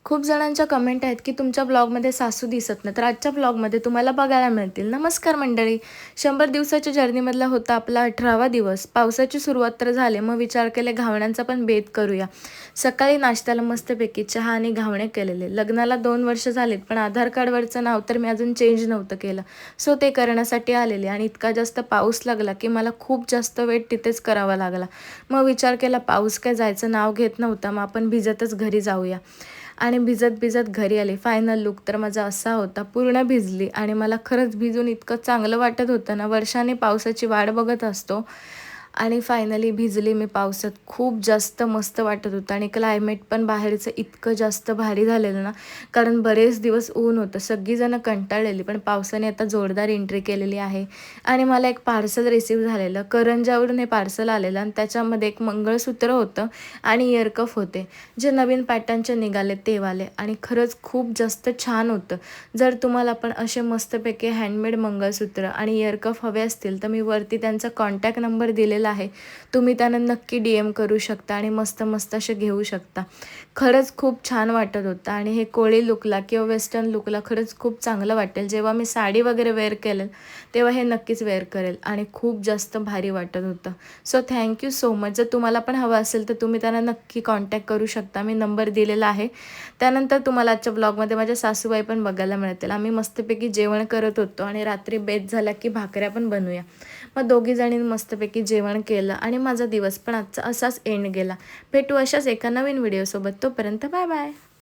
खूप जणांच्या कमेंट आहेत की तुमच्या ब्लॉगमध्ये सासू दिसत नाही, तर आजच्या ब्लॉगमध्ये तुम्हाला बघायला मिळतील. नमस्कार मंडळी, 100 दिवसाच्या जर्नीमधला होता आपला 18वा दिवस. पावसाची सुरुवात तर झाली, मग विचार केले घावण्यांचा पण बेत करूया. सकाळी नाश्त्याला मस्तपैकी चहा आणि घावणे केलेले. लग्नाला 2 वर्ष झालीत, पण आधार कार्डवरचं नाव तर मी अजून चेंज नव्हतं केलं. सो ते करण्यासाठी आलेले आणि इतका जास्त पाऊस लागला की मला खूप जास्त वेळ तिथेच करावा लागला. मग विचार केला पाऊस काय जायचं नाव घेत नव्हता, मग आपण भिजतच घरी जाऊया. आणि भिजत भिजत घरी आले. फायनल लुक तर माझा असा होता, पूर्ण भिजली आणि मला खरंच भिजून इतकं चांगलं वाटत होतं ना. वर्षाने पावसाची वाट बघत असतो आणि फायनली भिजली मी पावसात. खूप जास्त मस्त वाटत होतं आणि क्लायमेट पण बाहेरचं इतकं जास्त भारी झालेलं ना, कारण बरेच दिवस ऊन होतं. सगळीजणं कंटाळलेली, पण पावसाने आता जोरदार एंट्री केलेली आहे. आणि मला एक पार्सल रिसीव्ह झालेलं. करंजावरून हे पार्सल आलेलं आणि त्याच्यामध्ये एक मंगळसूत्र होतं आणि इयरकफ होते, जे नवीन पॅटर्नचे निघाले ते वाले. आणि खरंच खूप जास्त छान होतं. जर तुम्हाला पण असे मस्तपैकी हँडमेड मंगळसूत्र आणि इयरकफ हवे असतील तर मी वरती त्यांचा कॉन्टॅक्ट नंबर दिलेला आहे. तुम्ही त्यांना नक्की DM करू शकता आणि मस्त मस्त असे घेऊ शकता. खरंच खूप छान वाटत होतं आणि हे कोळी लुकला किंवा वेस्टर्न लुकला खरंच खूप चांगलं वाटेल. जेव्हा मी साडी वगैरे वेअर केलं तेव्हा हे नक्कीच वेअर करेल आणि खूप जास्त भारी वाटत होतं. So thank you so much. जर तुम्हाला पण हवं असेल तर तुम्ही त्यांना नक्की कॉन्टॅक्ट करू शकता. मी नंबर दिलेला आहे. त्यानंतर तुम्हाला आजच्या ब्लॉगमध्ये माझ्या सासूबाई पण बघायला मिळतील. आम्ही मस्तपैकी जेवण करत होतो आणि रात्री बेत झाला की भाकऱ्या पण बनवूया. मग दोघीजणी मस्तपैकी जेवण केलं आणि माझा दिवस पण आजचा असाच एंड गेला. भेटू अशाच एका नवीन व्हिडिओसोबत. तोपर्यंत बाय बाय.